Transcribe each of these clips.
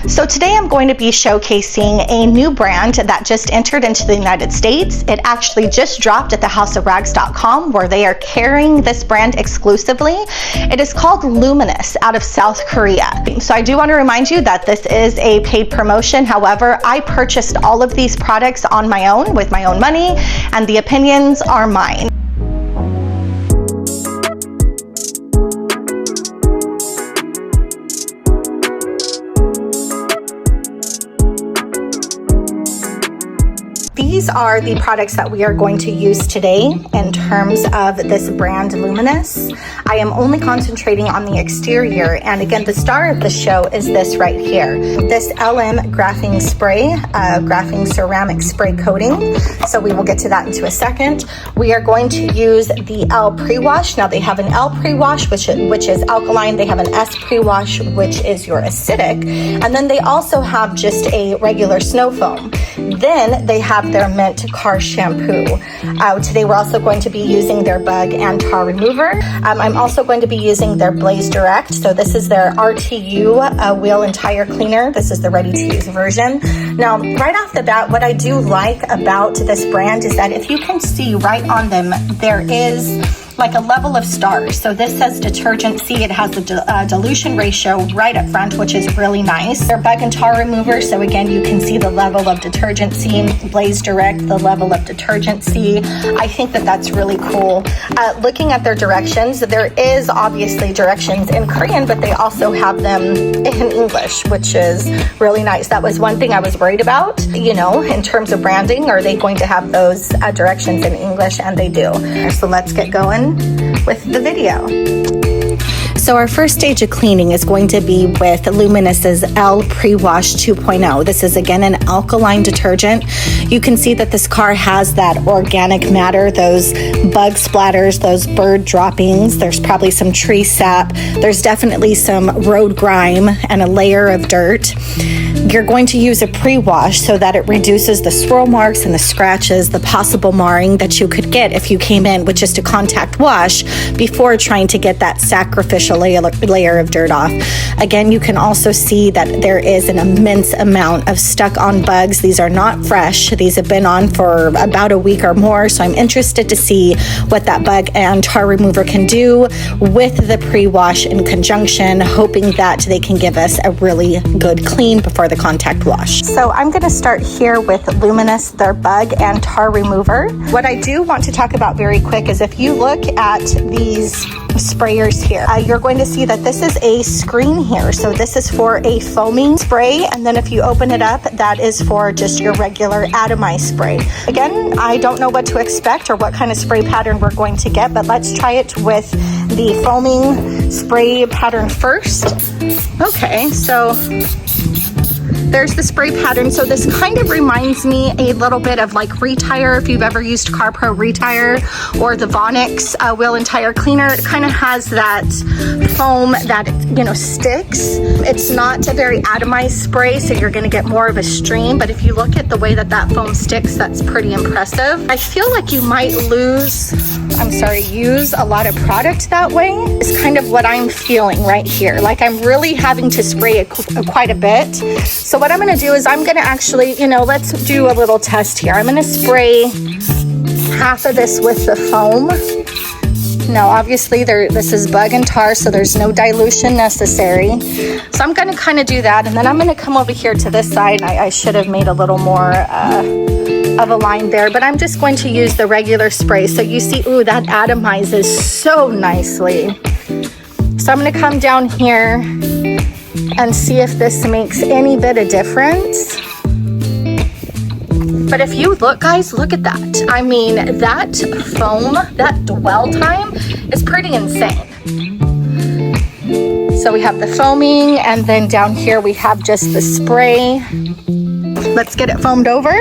So today I'm going to be showcasing a new brand that just entered into the United States. It actually just dropped at thehouseofrags.com, where they are carrying this brand exclusively. It is called Luminus out of South Korea. So I do want to remind you that this is a paid promotion. However, I purchased all of these products on my own with my own money, and the opinions are mine. These are the products that we are going to use today in terms of this brand Luminus. I am only concentrating on the exterior, and again, the star of the show is this right here. This LM graphene spray, graphene ceramic spray coating. So we will get to that into a second. We are going to use the L pre-wash. Now they have an L pre-wash, which is alkaline. They have an S pre-wash, which is your acidic. And then they also have just a regular snow foam. Then they have their mint car shampoo. Today we're also going to be using their bug and tar remover. I'm also going to be using their Blaze Direct. So this is their RTU wheel and tire cleaner. This is the ready to use version. Now, right off the bat, what I do like about this brand is that if you can see right on them, there is like a level of stars. So this says detergency. It has the dilution ratio right up front, which is really nice. Their bug and tar remover. So again, you can see the level of detergency. Blaze Direct, the level of detergency. I think that that's really cool. Looking at their directions, there is obviously directions in Korean, but they also have them in English, which is really nice. That was one thing I was worried about, you know, in terms of branding. Are they going to have those directions in English? And they do. So let's get going with the video. So our first stage of cleaning is going to be with Luminus's L Pre-Wash 2.0. This is again an alkaline detergent. You can see that this car has that organic matter, those bug splatters, those bird droppings. There's probably some tree sap. There's definitely some road grime and a layer of dirt. You're going to use a pre-wash so that it reduces the swirl marks and the scratches, the possible marring that you could get if you came in with just a contact wash before trying to get that sacrificial layer of dirt off. Again, you can also see that there is an immense amount of stuck on bugs. These are not fresh. These have been on for about a week or more, so I'm interested to see what that bug and tar remover can do with the pre-wash in conjunction, hoping that they can give us a really good clean before the contact wash. So I'm going to start here with Luminus, their bug and tar remover. What I do want to talk about very quick is if you look at these sprayers here, you're going to see that this is a screen here. So this is for a foaming spray, and then if you open it up, that is for just your regular atomized spray. Again, I don't know what to expect or what kind of spray pattern we're going to get, but let's try it with the foaming spray pattern first. Okay, so there's the spray pattern. So this kind of reminds me a little bit of like Retire, if you've ever used CarPro Retire or the Vonix wheel and tire cleaner. It kind of has that foam that, you know, sticks. It's not a very atomized spray, so you're going to get more of a stream, but if you look at the way that that foam sticks, that's pretty impressive. I feel like you might use a lot of product that way. It's kind of what I'm feeling right here. Like I'm really having to spray it quite a bit. So what I'm going to do is I'm going to actually, you know, let's do a little test here. I'm going to spray half of this with the foam. Now, obviously, this is bug and tar, so there's no dilution necessary. So I'm going to kind of do that, and then I'm going to come over here to this side. I should have made a little more of a line there, but I'm just going to use the regular spray. So you see, ooh, that atomizes so nicely. So I'm going to come down here and see if this makes any bit of difference. But if you look, guys, look at that. I mean, that foam, that dwell time is pretty insane. So we have the foaming, and then down here we have just the spray. Let's get it foamed over.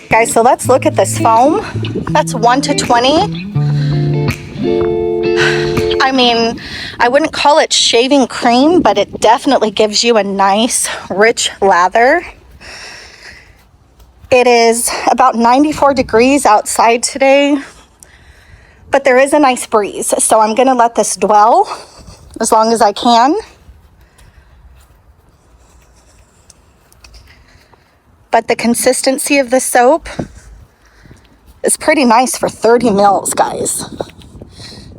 Guys, so let's look at this foam. That's 1 to 20. I mean, I wouldn't call it shaving cream, but it definitely gives you a nice, rich lather. It is about 94 degrees outside today, but there is a nice breeze. So I'm gonna let this dwell as long as I can. But the consistency of the soap is pretty nice for 30 mils, guys.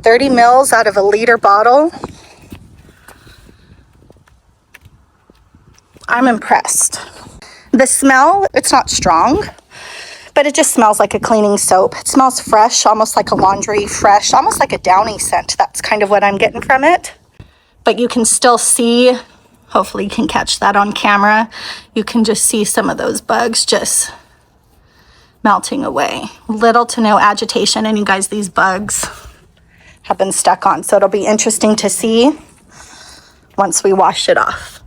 30 mils out of a liter bottle. I'm impressed. The smell, it's not strong, but it just smells like a cleaning soap. It smells fresh, almost like a laundry fresh, almost like a downy scent. That's kind of what I'm getting from it. But you can still see, hopefully you can catch that on camera. You can just see some of those bugs just melting away. Little to no agitation, and you guys, these bugs have been stuck on. So it'll be interesting to see once we wash it off.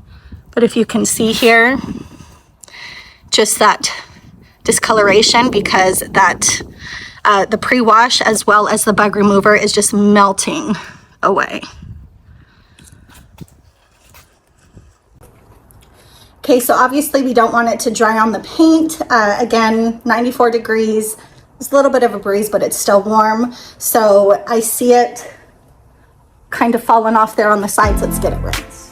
But if you can see here, just that discoloration, because that the pre-wash as well as the bug remover is just melting away. Okay, so obviously we don't want it to dry on the paint. Again, 94 degrees. There's a little bit of a breeze, but it's still warm. So I see it kind of falling off there on the sides. Let's get it rinsed.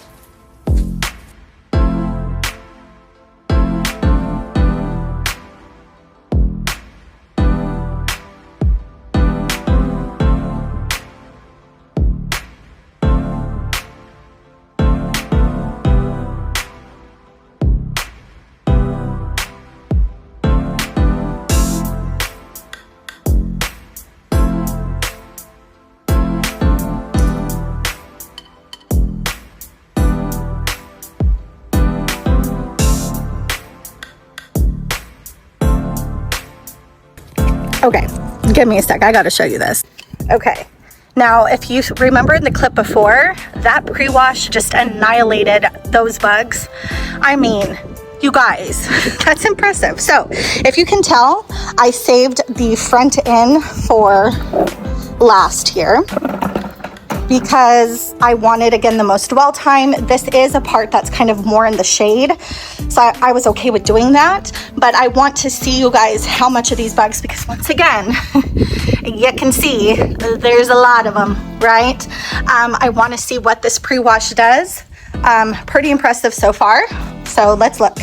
Okay, give me a sec. I gotta show you this. Okay, now if you remember in the clip before, that pre-wash just annihilated those bugs. I mean, you guys, that's impressive. So if you can tell, I saved the front end for last here because I wanted, again, the most dwell time. This is a part that's kind of more in the shade, so I was okay with doing that. But I want to see, you guys, how much of these bugs, because once again, you can see there's a lot of them, right? I want to see what this pre-wash does. Pretty impressive so far, so let's look.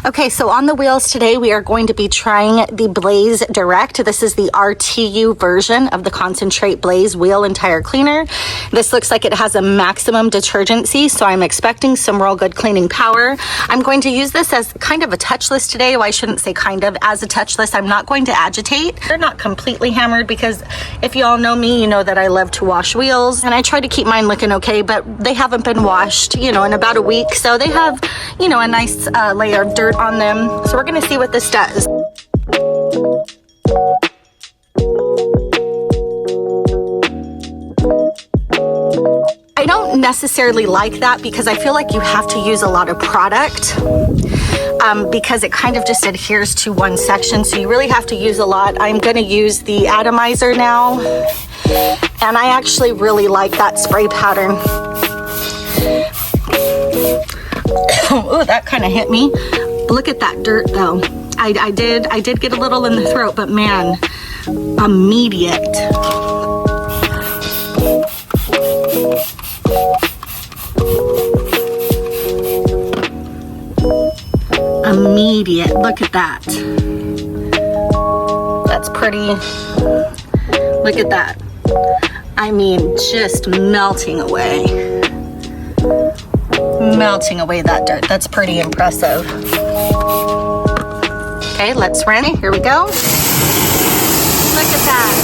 Okay, so on the wheels today, we are going to be trying the Blaze Direct. This is the RTU version of the Concentrate Blaze Wheel and Tire Cleaner. This looks like it has a maximum detergency, so I'm expecting some real good cleaning power. I'm going to use this as kind of a touchless today. Well, I shouldn't say kind of, as a touchless. I'm not going to agitate. They're not completely hammered because if you all know me, you know that I love to wash wheels, and I try to keep mine looking okay, but they haven't been washed, you know, in about a week. So they have, you know, a nice layer of dirt on them. So we're going to see what this does. I don't necessarily like that because I feel like you have to use a lot of product because it kind of just adheres to one section. So you really have to use a lot. I'm going to use the atomizer now, and I actually really like that spray pattern. Oh, that kind of hit me. Look at that dirt though. I did get a little in the throat, but man, immediate. Immediate. Look at that. That's pretty. Look at that. I mean, just melting away. Melting away that dirt. That's pretty impressive. Okay, let's run it. Here we go. Look at that.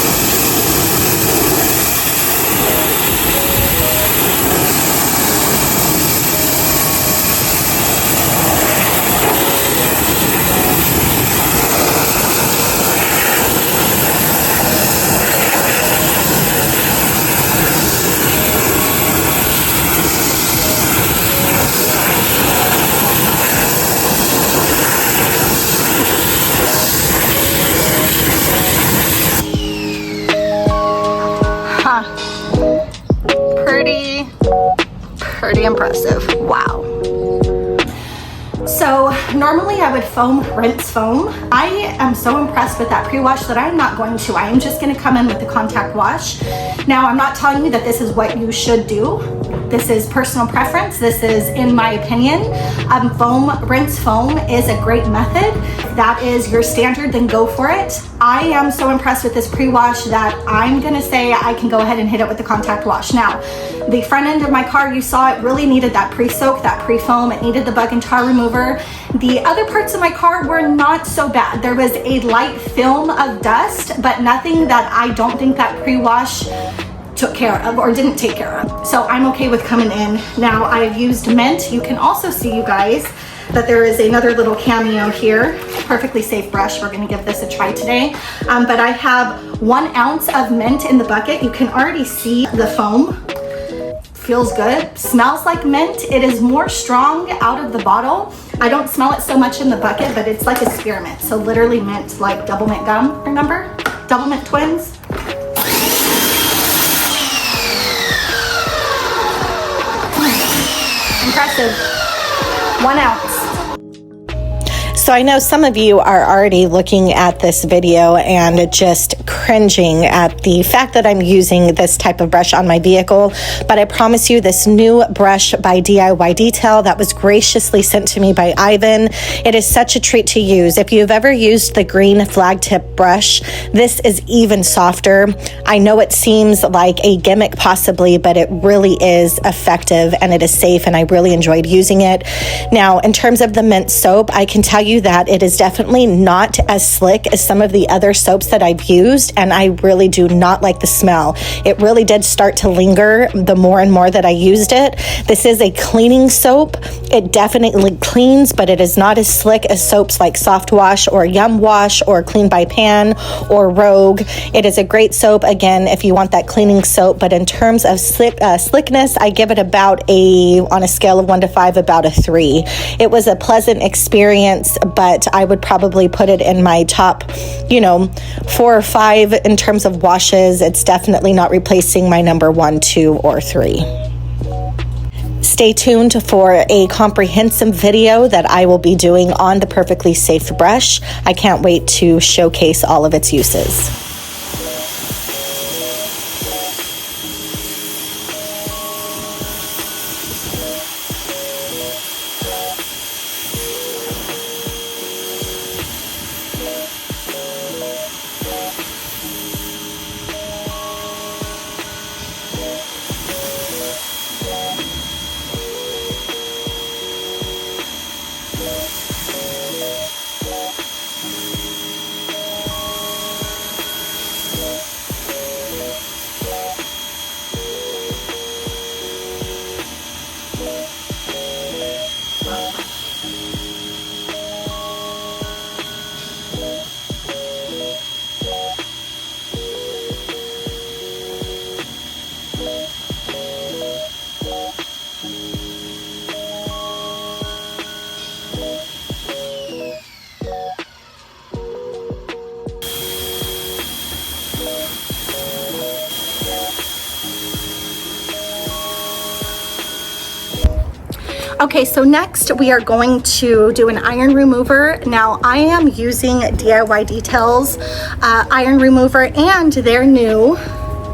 impressive. Wow. So normally I would rinse foam. I am so impressed with that pre-wash that I'm not going to. I am just going to come in with the contact wash. Now, I'm not telling you that this is what you should do. This is personal preference. This is in my opinion. Rinse foam is a great method. That is your standard, then go for it. I am so impressed with this pre-wash that I'm gonna say I can go ahead and hit it with the contact wash. Now, the front end of my car, you saw it really needed that pre-soak, that pre-foam. It needed the bug and tar remover. The other parts of my car were not so bad. There was a light film of dust, but nothing that I don't think that pre-wash took care of or didn't take care of. So I'm okay with coming in. Now I've used mint. You can also see, you guys, that there is another little cameo here. Perfectly safe brush. We're gonna give this a try today. But I have 1 ounce of mint in the bucket. You can already see the foam. Feels good, smells like mint. It is more strong out of the bottle. I don't smell it so much in the bucket, but it's like a spearmint. So literally mint, like double mint gum, remember? Double mint twins. Impressive. 1 ounce. So I know some of you are already looking at this video and just cringing at the fact that I'm using this type of brush on my vehicle, but I promise you this new brush by DIY Detail that was graciously sent to me by Ivan, it is such a treat to use. If you've ever used the green flag tip brush, this is even softer. I know it seems like a gimmick possibly, but it really is effective and it is safe, and I really enjoyed using it. Now, in terms of the mint soap, I can tell you that it is definitely not as slick as some of the other soaps that I've used, and I really do not like the smell. It really did start to linger the more and more that I used it. This is a cleaning soap. It definitely cleans, but it is not as slick as soaps like Soft Wash or Yum Wash or Clean by Pan or Rogue. It is a great soap, again, if you want that cleaning soap, but in terms of slickness, I give it about on a scale of 1 to 5, about a 3. It was a pleasant experience, but I would probably put it in my top, 4 or 5 in terms of washes. It's definitely not replacing my number 1, 2, or 3. Stay tuned for a comprehensive video that I will be doing on the Perfectly Safe brush. I can't wait to showcase all of its uses. Okay, so next we are going to do an iron remover. Now I am using DIY Details iron remover and their new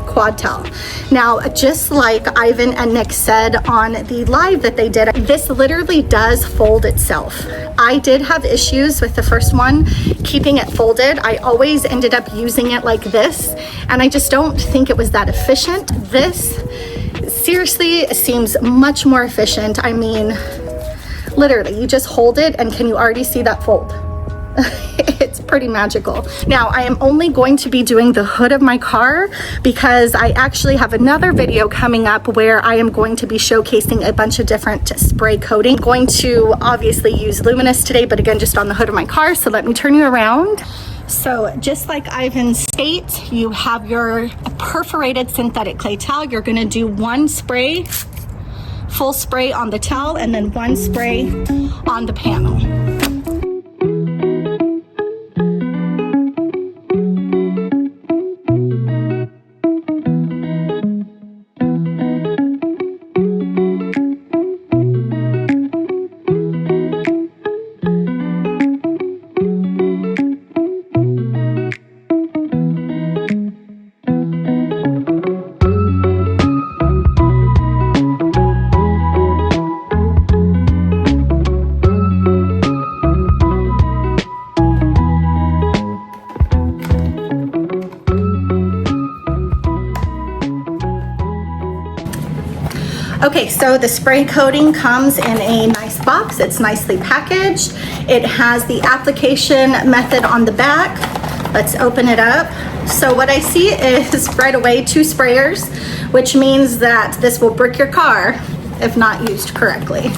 quad towel. Now, just like Ivan and Nick said on the live that they did, this literally does fold itself. I did have issues with the first one keeping it folded. I always ended up using it like this, and I just don't think it was that efficient. This seriously seems much more efficient. I mean, literally, you just hold it, and can you already see that fold? It's pretty magical. Now, I am only going to be doing the hood of my car because I actually have another video coming up where I am going to be showcasing a bunch of different spray coating. I'm going to obviously use Luminus today, but again, just on the hood of my car. So let me turn you around. So just like Ivan states, you have your perforated synthetic clay towel. You're going to do 1 spray, full spray on the towel, and then 1 spray on the panel. Okay, so the spray coating comes in a nice box. It's nicely packaged. It has the application method on the back. Let's open it up. So what I see is right away 2 sprayers, which means that this will brick your car if not used correctly.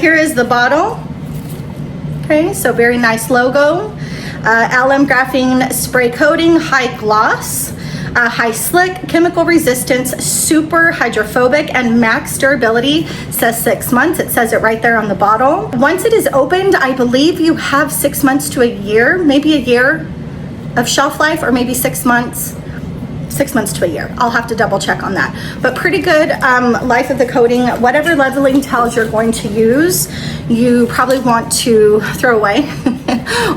Here is the bottle. Okay, so very nice logo. LM Graphene spray coating, high gloss. High slick, chemical resistance, super hydrophobic, and max durability. Says 6 months. It says it right there on the bottle. Once it is opened, I believe you have 6 months to a year, maybe a year of shelf life, or maybe 6 months. 6 months to a year. I'll have to double check on that. But pretty good life of the coating. Whatever leveling towels you're going to use, you probably want to throw away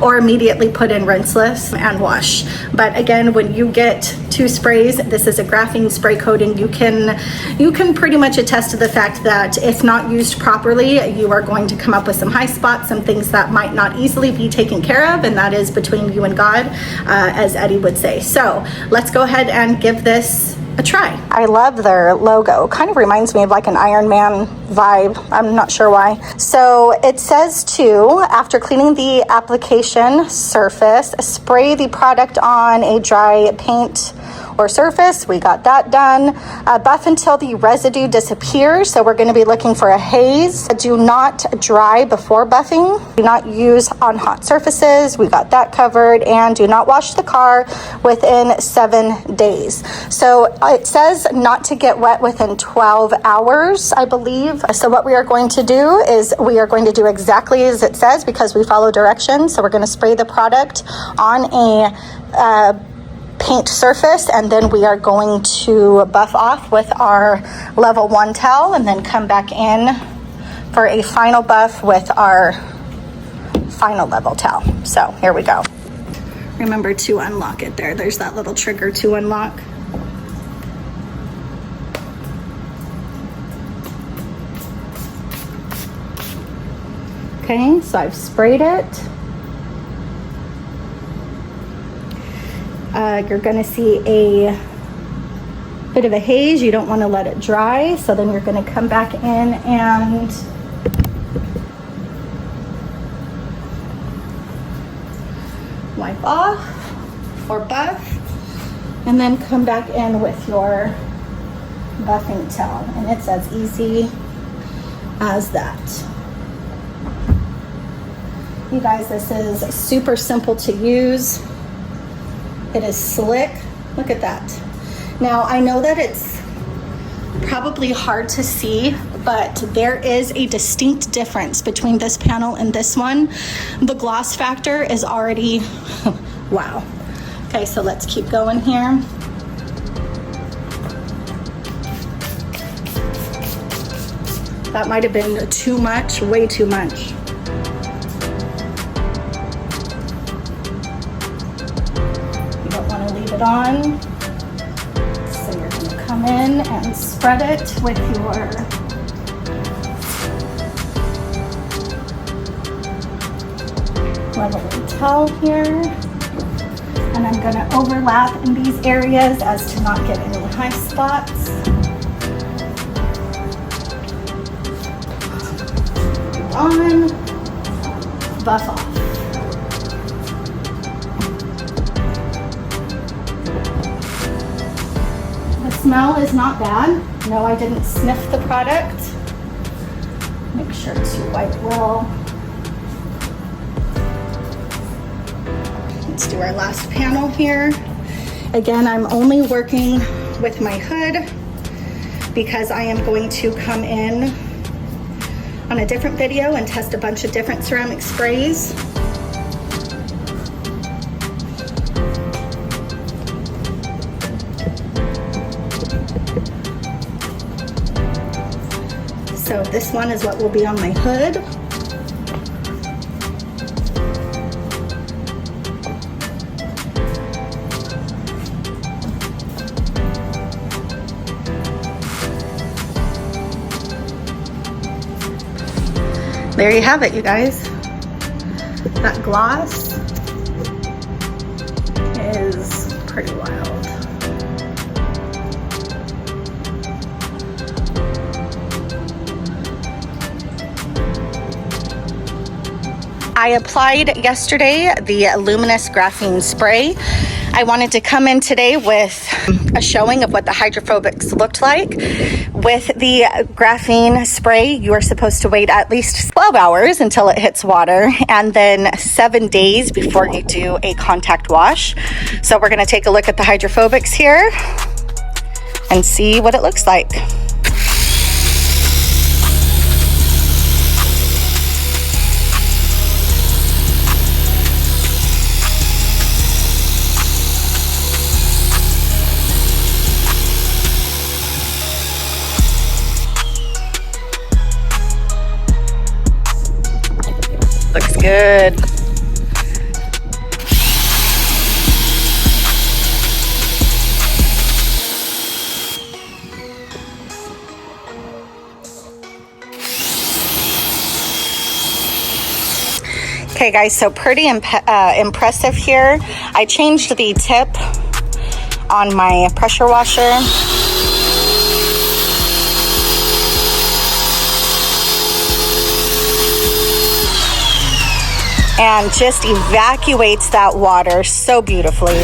or immediately put in rinseless and wash. But again, when you get 2 sprays, this is a graphene spray coating, you can pretty much attest to the fact that if not used properly, you are going to come up with some high spots, some things that might not easily be taken care of, and that is between you and God, as Eddie would say. So let's go ahead and give this a try. I love their logo. Kind of reminds me of like an Iron Man vibe. I'm not sure why. So it says to, after cleaning the application surface, spray the product on a dry paint or surface. We got that done. Buff until the residue disappears. So we're going to be looking for a haze. Do not dry before buffing. Do not use on hot surfaces. We got that covered. And do not wash the car within 7 days. So it says not to get wet within 12 hours, I believe. So what we are going to do is we are going to do exactly as it says because we follow directions. So we're going to spray the product on a paint surface, and then we are going to buff off with our level 1 towel and then come back in for a final buff with our final level towel. So here we go. Remember to unlock it there. There's that little trigger to unlock. Okay, so I've sprayed it. You're going to see a bit of a haze. You don't want to let it dry. So then you're going to come back in and wipe off or buff. And then come back in with your buffing towel. And it's as easy as that. You guys, this is super simple to use. It is slick. Look at that. Now, I know that it's probably hard to see, but there is a distinct difference between this panel and this one. The gloss factor is already, wow. Okay, so let's keep going here. That might have been too much, way too much. It on. So you're going to come in and spread it with your leveling towel here. And I'm going to overlap in these areas as to not get any high spots. On, buff off. Smell is not bad. No, I didn't sniff the product. Make sure to wipe well. Let's do our last panel here. Again, I'm only working with my hood because I am going to come in on a different video and test a bunch of different ceramic sprays. So this one is what will be on my hood. There you have it, you guys. That gloss is pretty wild. I applied yesterday the Luminus Graphene spray. I wanted to come in today with a showing of what the hydrophobics looked like. With the graphene spray, you are supposed to wait at least 12 hours until it hits water, and then 7 days before you do a contact wash. So we're gonna take a look at the hydrophobics here and see what it looks like. Looks good. Okay guys, so pretty impressive here. I changed the tip on my pressure washer. And just evacuates that water so beautifully.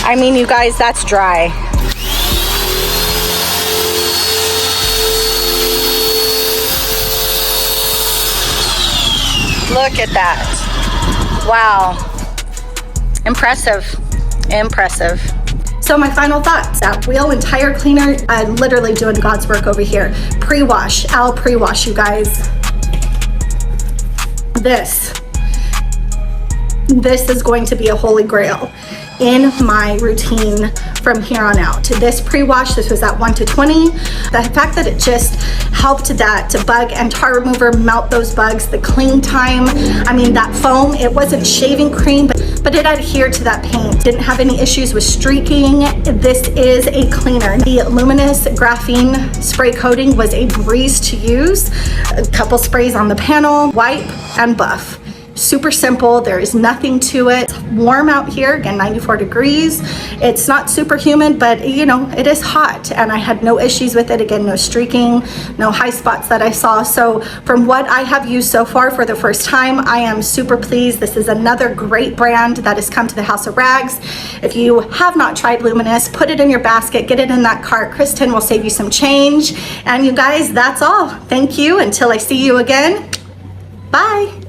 I mean, you guys, that's dry. Look at that. Wow. Impressive. Impressive. So my final thoughts, that wheel and tire cleaner, literally doing God's work over here. Pre-wash, I'll pre-wash, you guys. This is going to be a holy grail in my routine from here on out. This pre-wash, this was at 1 to 20. The fact that it just helped that bug and tar remover melt those bugs, the clean time, I mean that foam, it wasn't shaving cream, but it adhered to that paint. Didn't have any issues with streaking. This is a cleaner. The Luminus Graphene spray coating was a breeze to use. A couple sprays on the panel, wipe and buff. Super simple, there is nothing to it. It's warm out here, again 94 degrees. It's not super humid, but you know, it is hot, and I had no issues with it. Again, no streaking, no high spots that I saw. So from what I have used so far for the first time, I am super pleased. This is another great brand that has come to the House of Rags. If you have not tried Luminus, put it in your basket, get it in that cart. Kristen will save you some change. And you guys, that's all. Thank you, until I see you again. Bye.